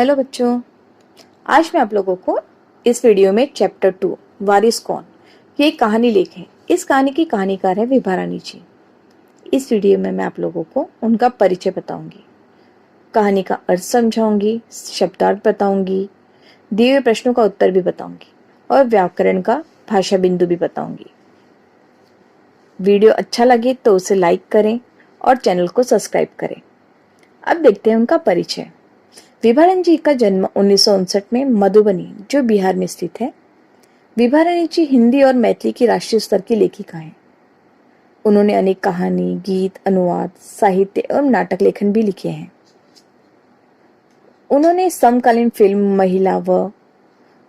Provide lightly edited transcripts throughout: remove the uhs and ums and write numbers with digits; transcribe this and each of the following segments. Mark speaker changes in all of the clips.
Speaker 1: Hello बच्चों, आज मैं आप लोगों को इस वीडियो में चैप्टर 2 वारिस कौन ये एक कहानी लेख है। इस कहानी की कहानीकार है विभा रानी जी। इस वीडियो में मैं आप लोगों को उनका परिचय बताऊंगी, कहानी का अर्थ समझाऊंगी, शब्दार्थ बताऊंगी, दिए हुए प्रश्नों का उत्तर भी बताऊंगी और व्याकरण का भाषा बिंदु भी बताऊंगी। वीडियो अच्छा लगे तो उसे लाइक करें और चैनल को सब्सक्राइब करें। अब देखते हैं उनका परिचय। विभा रानी जी का जन्म 1959 में मधुबनी, जो बिहार में स्थित है। विभा रानी जी हिंदी और मैथिली की राष्ट्रीय स्तर की लेखिका हैं। उन्होंने अनेक कहानी, गीत, अनुवाद, साहित्य एवं नाटक लेखन भी लिखे हैं। उन्होंने समकालीन फिल्म, महिला व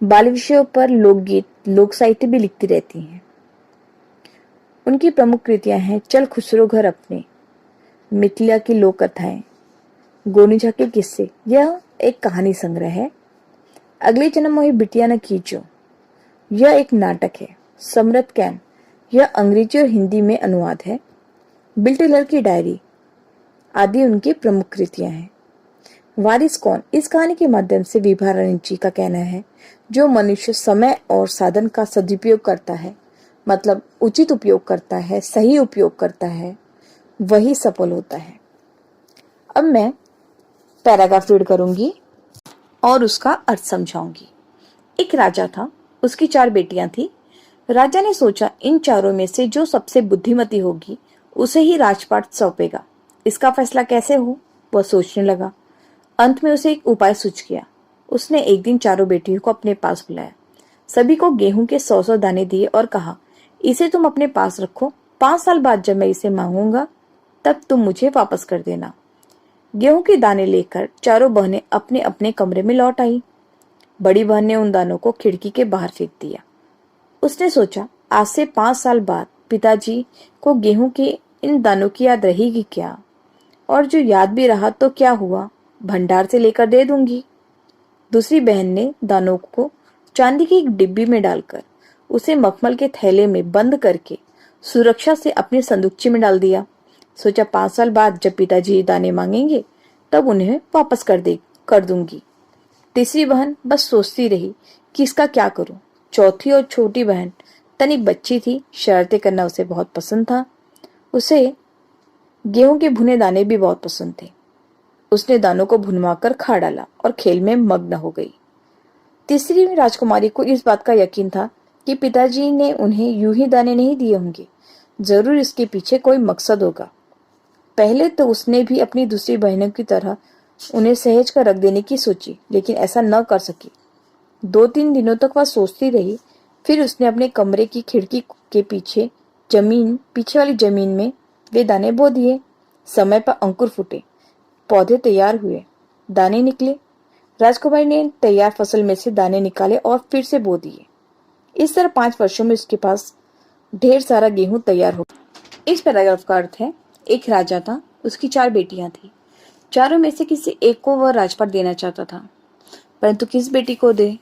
Speaker 1: बाल विषयों पर लोकगीत, लोक साहित्य भी लिखती रहती हैं। उनकी प्रमुख कृतियां हैं चल खुसरो घर अपने, मिथिला की लोक कथाएं, गोनीझा के किस्से, यह एक कहानी संग्रह है। अगले जन्म मोहि बिटिया न कीचो, यह एक नाटक है। समृत कैन, यह अंग्रेजी और हिंदी में अनुवाद है। बिल टेलर की डायरी आदि उनकी प्रमुख कृतियां हैं। वारिस कौन, इस कहानी के माध्यम से विभा रानी जी का कहना है, जो मनुष्य समय और साधन का सदुपयोग करता है, मतलब उचित उपयोग करता है, सही उपयोग करता है, वही सफल होता है। अब मैं पैराग्राफ रीड करूंगी और उसका अर्थ समझाऊंगी। एक राजा था, उसकी 4 बेटियां थी। राजा ने सोचा इन चारों में से जो सबसे बुद्धिमती होगी उसे ही राजपाट सौंपेगा। इसका फैसला कैसे हो, वह सोचने लगा। अंत में उसे एक उपाय सूझ गया। उसने एक दिन चारों बेटियों को अपने पास बुलाया, सभी को गेहूं के 100-100 दाने दिए और कहा, इसे तुम अपने पास रखो। 5 साल बाद जब मैं इसे मांगूंगा तब तुम मुझे वापस कर देना। गेहूं के दाने लेकर चारों बहनें अपने अपने कमरे में लौट आई। बड़ी बहन ने उन दानों को खिड़की के बाहर फेंक दिया। उसने सोचा, आज से 5 साल बाद पिताजी को गेहूं के इन दानों की याद रहेगी क्या? और जो याद भी रहा तो क्या हुआ, भंडार से लेकर दे दूंगी। दूसरी बहन ने दानों को चांदी की एक डिब्बी में डालकर उसे मखमल के थैले में बंद करके सुरक्षा से अपनी संदूकची में डाल दिया। सोचा 5 साल बाद जब पिताजी दाने मांगेंगे तब उन्हें वापस कर दूंगी। तीसरी बहन बस सोचती रही कि इसका क्या करूं। चौथी और छोटी बहन तनिक बच्ची थी, शरारतें करना उसे बहुत पसंद था। उसे गेहूं के भुने दाने भी बहुत पसंद थे। उसने दानों को भुनवाकर खा डाला और खेल में मग्न हो गई। तीसरी राजकुमारी को इस बात का यकीन था कि पिताजी ने उन्हें यूं ही दाने नहीं दिए होंगे, जरूर इसके पीछे कोई मकसद होगा। पहले तो उसने भी अपनी दूसरी बहनों की तरह उन्हें सहेज कर रख देने की सोची, लेकिन ऐसा न कर सकी। 2-3 दिनों तक वह सोचती रही। फिर उसने अपने कमरे की खिड़की के पीछे वाली जमीन में वे दाने बो दिए। समय पर अंकुर फूटे, पौधे तैयार हुए, दाने निकले। राजकुमारी ने तैयार फसल में से दाने निकाले और फिर से बो दिए। इस तरह 5 वर्षों में उसके पास ढेर सारा गेहूं तैयार हो गया। इस पैराग्राफ का अर्थ है, एक राजा था, उसकी 4 बेटियां थी। चारों में से किसी एक को वह राजपाट देना चाहता था, परंतु किस बेटी को दे?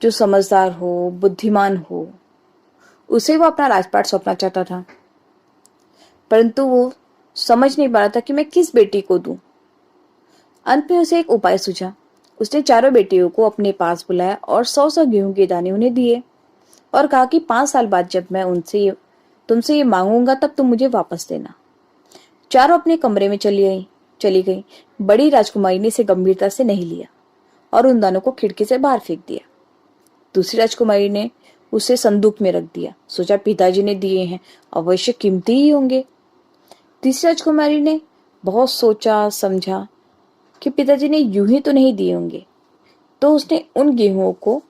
Speaker 1: जो समझदार हो, बुद्धिमान हो, उसे वो अपना राजपाट सौंपना चाहता था, परंतु वो समझ नहीं पा रहा था कि मैं किस बेटी को दूं। अंत में उसे एक उपाय सूझा। उसने चारों बेटियों को अपने पास बुलाया और 100-100 गेहूं के दाने उन्हें दिए और कहा कि 5 साल बाद जब मैं तुमसे ये मांगूंगा तब तुम मुझे वापस देना। चारों अपने कमरे में चली गई। बड़ी राजकुमारी ने इसे गंभीरता से नहीं लिया और उन दानों को खिड़की से बाहर फेंक दिया। दूसरी राजकुमारी ने उसे संदूक में रख दिया। सोचा पिताजी ने दिए हैं, अवश्य कीमती ही होंगे। तीसरी राजकुमारी ने बहुत सोचा समझा कि पिताजी ने यूं ही तो नहीं दिए होंगे, तो उसने उन गेहूं को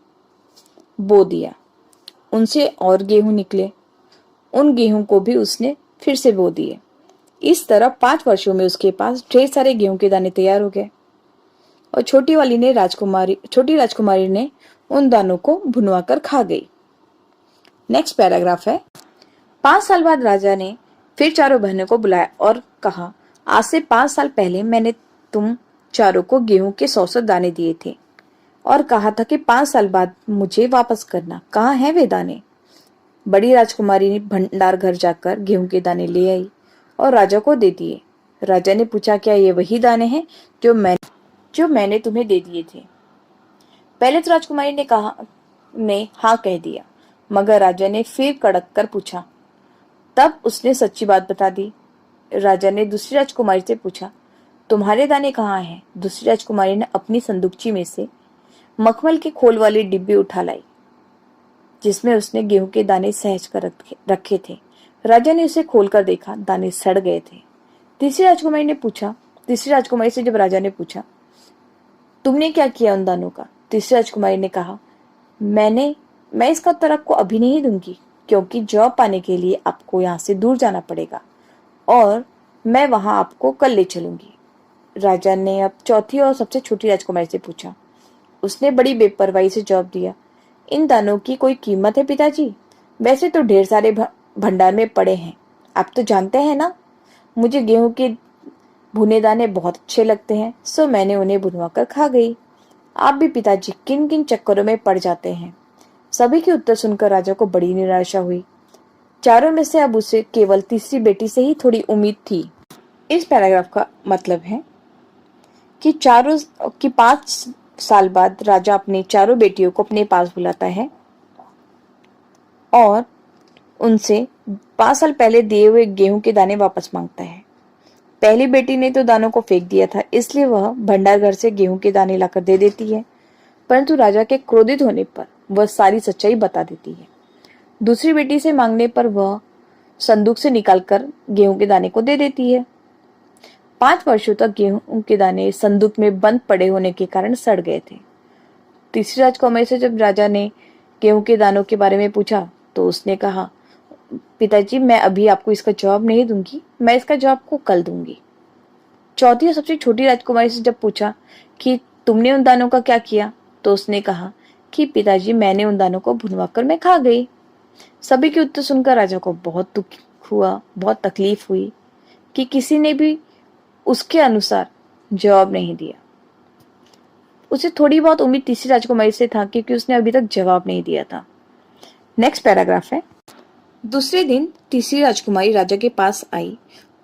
Speaker 1: बो दिया। उनसे और गेहूं निकले, उन गेहूं को भी उसने फिर से बो दिए। इस तरह 5 वर्षों में उसके पास ढेर सारे गेहूं के दाने तैयार हो गए और छोटी राजकुमारी ने उन दानों को भुनवा कर खा गई। नेक्स्ट पैराग्राफ है। 5 साल बाद राजा ने फिर चारों बहनों को बुलाया और कहा, आज से 5 साल पहले मैंने तुम चारों को गेहूं के 100-100 दाने दिए थे और कहा था कि 5 साल बाद मुझे वापस करना। कहाँ हैं वे दाने? बड़ी राजकुमारी ने भंडार घर जाकर गेहूं के दाने ले आई और राजा को दे दिए। राजा ने पूछा, क्या ये वही दाने हैं जो मैंने जो मैंने तुम्हें दे दिए थे। पहले तो राजकुमारी ने हाँ कह दिया, मगर राजा ने फिर कड़क कर पूछा। तब उसने सच्ची बात बता दी। राजा ने दूसरी राजकुमारी से पूछा, तुम्हारे दाने कहाँ हैं? दूसरी राजकुमारी ने अपनी संदूकची में से मखमल के खोल वाली डिब्बी उठा लाई, जिसमें उसने गेहूं के दाने सहज कर रखे थे। राजा ने उसे खोलकर देखा, दाने सड़ गए थे। तीसरी राजकुमारी से जब राजा ने पूछा, तुमने क्या किया उन दानों का? तीसरी राजकुमारी ने कहा, मैं इसका उत्तर आपको अभी नहीं दूंगी, क्योंकि जॉब पाने के लिए आपको यहाँ से दूर जाना पड़ेगा और मैं वहां आपको कल ले चलूंगी। राजा ने अब चौथी और सबसे छोटी राजकुमारी से पूछा। उसने बड़ी बेपरवाही से जवाब दिया, इन दानों की कोई कीमत है पिताजी? वैसे तो ढेर सारे भंडार में पड़े हैं। आप तो जानते हैं ना, मुझे गेहूं के भुने दाने बहुत अच्छे लगते हैं, सो मैंने उन्हें भुनवा कर खा गई। आप भी पिताजी किन किन चक्करों में पड़ जाते हैं? सभी के उत्तर सुनकर राजा को बड़ी निराशा हुई। चारों में से अब उसे केवल तीसरी बेटी से ही थोड़ी उम्मीद थी। इस पैराग्राफ का मतलब है कि 5 साल बाद राजा अपनी चारों बेटियों को अपने पास बुलाता है और उनसे 5 साल पहले दिए हुए गेहूं के दाने वापस मांगता है। पहली बेटी ने तो दानों को फेंक दिया था, इसलिए वह भंडार घर से गेहूं के दाने लाकर दे देती है, परंतु राजा के क्रोधित होने पर वह सारी सच्चाई बता देती है। दूसरी बेटी से मांगने पर वह संदूक से निकालकर गेहूं के दाने को दे देती है। 5 वर्षों तक गेहूं के दाने संदूक में बंद पड़े होने के कारण सड़ गए थे। तीसरी राजकुमारी से जब राजा ने गेहूं के दानों के बारे में पूछा तो उसने कहा, पिताजी मैं अभी आपको इसका जवाब नहीं दूंगी, मैं इसका जवाब आपको कल दूंगी। चौथी और सबसे छोटी राजकुमारी से जब पूछा कि तुमने उन दानों का क्या किया, तो उसने कहा कि पिताजी मैंने उन दानों को भुनवाकर मैं खा गई। सभी के उत्तर सुनकर राजा को बहुत दुख हुआ, बहुत तकलीफ हुई कि किसी ने भी उसके अनुसार जवाब नहीं दिया। उसे थोड़ी बहुत उम्मीद तीसरी राजकुमारी से था, क्योंकि उसने अभी तक जवाब नहीं दिया था। नेक्स्ट पैराग्राफ है। दूसरे दिन तीसरी राजकुमारी राजा के पास आई।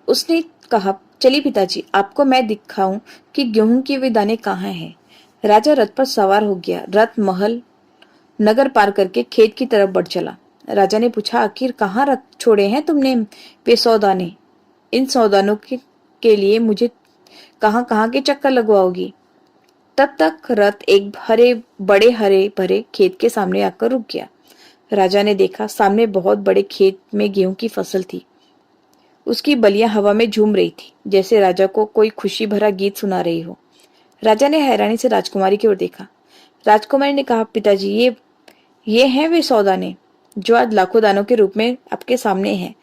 Speaker 1: उसने कहा, चलिए पिताजी आपको मैं दिखाऊं कि गेहूं के वे दाने कहाँ हैं। राजा रथ पर सवार हो गया। रथ महल नगर पार करके खेत की तरफ बढ़ चला। राजा ने पूछा, आखिर कहाँ रथ छोड़े हैं तुमने वे 100 दाने? इन 100 दानों के लिए मुझे कहाँ कहाँ के चक्कर लगवाओगी? तब तक रथ एक बड़े हरे भरे खेत के सामने आकर रुक गया। राजा ने देखा, सामने बहुत बड़े खेत में गेहूं की फसल थी। उसकी बलियां हवा में झूम रही थी, जैसे राजा को कोई खुशी भरा गीत सुना रही हो। राजा ने हैरानी से राजकुमारी की ओर देखा। राजकुमारी ने कहा, पिताजी ये हैं वे 100 दाने जो आज लाखों दानों के रूप में आपके सामने हैं।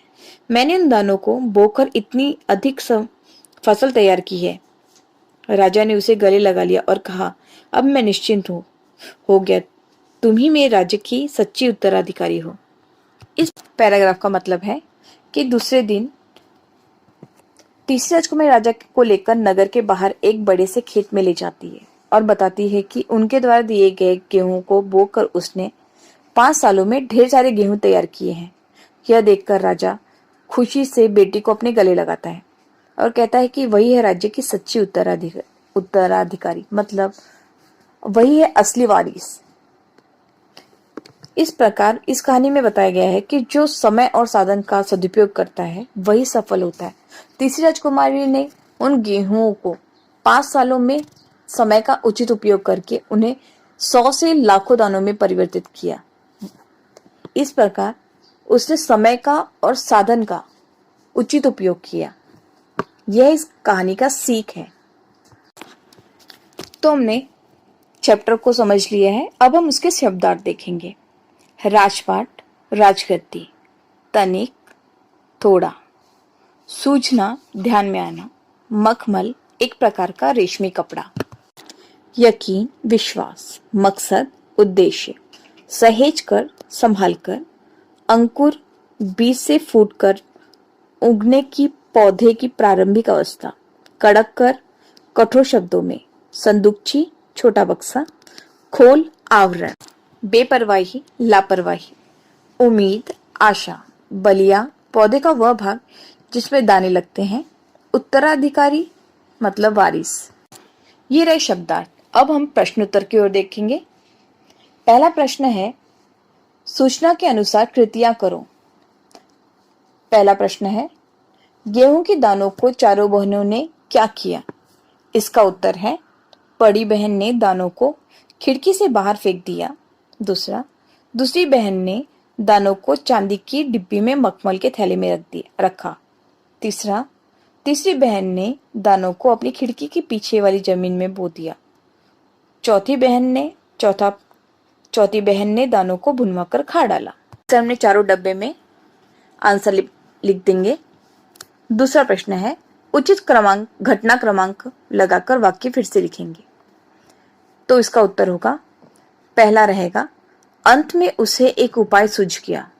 Speaker 1: मैंने उन दानों को बोकर इतनी अधिक फसल तैयार की है। राजा ने उसे गले लगा लिया और कहा, अब मैं निश्चिंत हो गया। तुम ही मेरे राज्य की सच्ची उत्तराधिकारी हो। इस पैराग्राफ का मतलब है कि दूसरे दिन तीसरी राजकुमारी राजा को लेकर नगर के बाहर एक बड़े से खेत में ले जाती है और बताती है कि उनके द्वारा दिए गए गेहूं को बोकर उसने 5 सालों में ढेर सारे गेहूं तैयार किए हैं। यह देखकर राजा खुशी से बेटी को अपने गले लगाता है और कहता है कि वही है राज्य की सच्ची उत्तराधिकारी, मतलब वही है असली वारिस। इस प्रकार इस कहानी में बताया गया है कि जो समय और साधन का सदुपयोग करता है वही सफल होता है। तीसरी राजकुमारी ने उन गेहूं को 5 सालों में समय का उचित उपयोग करके उन्हें 100 से लाखों दानों में परिवर्तित किया। इस प्रकार उसने समय का और साधन का उचित उपयोग किया। यह इस कहानी का सीख है। तो हमने चैप्टर को समझ लिया है। अब हम उसके शब्दार्थ देखेंगे। राजपाट, राजगद्दी, तनिक, थोड़ा, सूझना, ध्यान में आना, मखमल, एक प्रकार का रेशमी कपड़ा, यकीन, विश्वास, मकसद, उद्देश्य, सहेज कर, संभाल कर, अंकुर, बीज से फूटकर उगने की पौधे की प्रारंभिक अवस्था, कड़क कर, कठोर शब्दों में, संदूकची, छोटा बक्सा, खोल, आवरण, बेपरवाही, लापरवाही, उम्मीद, आशा, बलिया, पौधे का वह भाग जिसमें दाने लगते हैं, उत्तराधिकारी मतलब वारिस। ये रहे शब्दार्थ। अब हम प्रश्नोत्तर की ओर देखेंगे। पहला प्रश्न है, सूचना के अनुसार कृतियां करो। पहला प्रश्न है, गेहूं के दानों को चारों बहनों ने क्या किया? इसका उत्तर है, बड़ी बहन ने दानों को खिड़की से बाहर फेंक दिया। दूसरी बहन ने दानों को चांदी की डिब्बी में मखमल के थैले में रखा। तीसरी बहन ने दानों को अपनी खिड़की के पीछे वाली जमीन में बो दिया। चौथी बहन ने दानों को भुनवा कर खा डाला। हमने चारों डब्बे में आंसर लिख देंगे। दूसरा प्रश्न है, उचित घटना क्रमांक लगाकर वाक्य फिर से लिखेंगे। तो इसका उत्तर होगा, पहला रहेगा, अंत में उसे एक उपाय सूझ गया।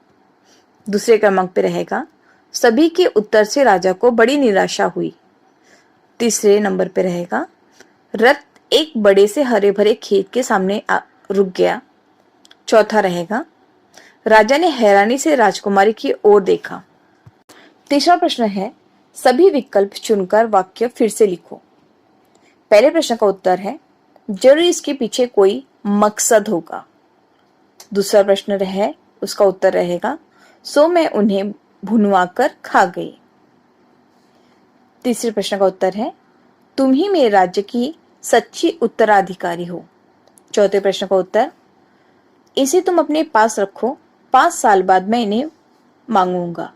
Speaker 1: दूसरे क्रमांक पे रहेगा, सभी के उत्तर से राजा को बड़ी निराशा हुई। तीसरे नंबर पे रहेगा, रथ एक बड़े से हरे भरे खेत के सामने रुक गया। चौथा रहेगा, राजा ने हैरानी से राजकुमारी की ओर देखा। तीसरा प्रश्न है, सभी विकल्प चुनकर वाक्य फिर से लिखो। पहले प्रश्न का उत्तर है, जरूर इसके पीछे कोई मकसद होगा। दूसरा प्रश्न उसका उत्तर रहेगा, सो मैं उन्हें भुनवा कर खा गई। तीसरे प्रश्न का उत्तर है, तुम ही मेरे राज्य की सच्ची उत्तराधिकारी हो। चौथे प्रश्न का उत्तर, इसे तुम अपने पास रखो, 5 साल बाद मैं इन्हें मांगूंगा।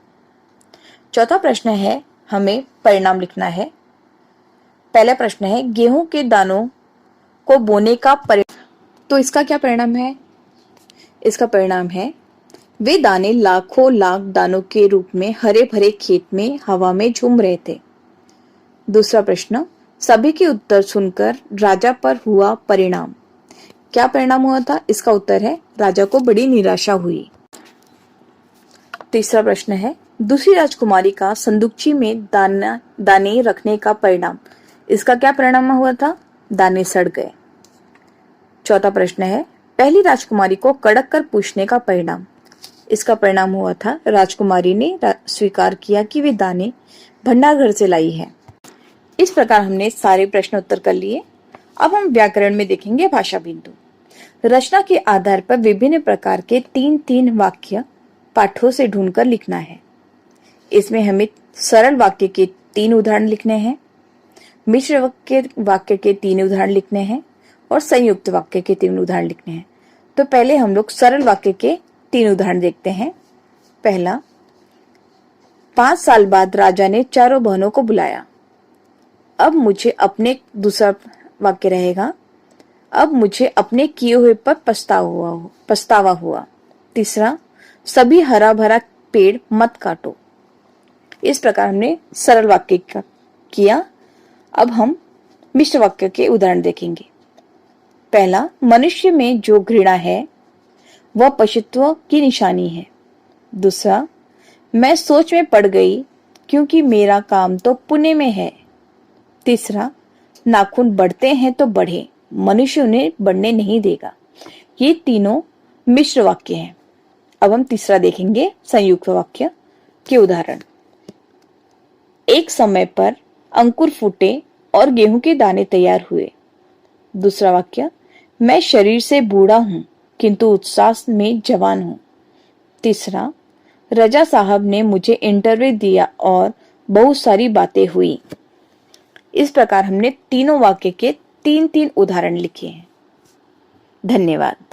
Speaker 1: चौथा प्रश्न है, हमें परिणाम लिखना है। पहला प्रश्न है, गेहूं के दानों को बोने का तो इसका क्या परिणाम है? इसका परिणाम है, वे दाने लाखों लाख दानों के रूप में हरे भरे खेत में हवा में झूम रहे थे। दूसरा प्रश्न, सभी के उत्तर सुनकर राजा पर हुआ परिणाम। क्या परिणाम हुआ था? इसका उत्तर है, राजा को बड़ी निराशा हुई। तीसरा प्रश्न है, दूसरी राजकुमारी का संदूकची में दाने रखने का परिणाम। इसका क्या परिणाम हुआ था? दाने सड़ गए। चौथा प्रश्न है, पहली राजकुमारी को कड़क कर पूछने का परिणाम। इसका परिणाम हुआ था, राजकुमारी ने स्वीकार किया कि वे दाने भंडार घर से लाई है। इस प्रकार हमने सारे प्रश्न उत्तर कर लिए। अब हम व्याकरण में देखेंगे भाषा बिंदु। रचना के आधार पर विभिन्न प्रकार के 3-3 वाक्य पाठों से ढूंढकर लिखना है। इसमें हमें सरल वाक्य के 3 उदाहरण लिखने हैं, मिश्र वाक्य के 3 उदाहरण लिखने हैं और संयुक्त वाक्य के 3 उदाहरण लिखने हैं। तो पहले हम लोग सरल वाक्य के 3 उदाहरण देखते हैं। पहला, 5 साल बाद राजा ने चारों बहनों को बुलाया। अब मुझे अपने दूसरा वाक्य रहेगा, अब मुझे अपने किए हुए पर पछतावा हुआ। तीसरा, सभी हरा भरा पेड़ मत काटो। इस प्रकार हमने सरल वाक्य किया। अब हम मिश्र वाक्य के उदाहरण देखेंगे। पहला, मनुष्य में जो घृणा है वह पशुत्व की निशानी है। दूसरा, मैं सोच में पड़ गई क्योंकि मेरा काम तो पुणे में है। तीसरा, नाखून बढ़ते हैं तो बढ़े, मनुष्य उन्हें बढ़ने नहीं देगा। ये तीनों मिश्र वाक्य हैं। अब हम तीसरा देखेंगे, संयुक्त वाक्य के उदाहरण। एक समय पर अंकुर फूटे और गेहूं के दाने तैयार हुए। दूसरा वाक्य, मैं शरीर से बूढ़ा हूं किंतु उत्साह में जवान हूं। तीसरा, रजा साहब ने मुझे इंटरव्यू दिया और बहुत सारी बातें हुई। इस प्रकार हमने तीनों वाक्य के 3-3 उदाहरण लिखे हैं। धन्यवाद।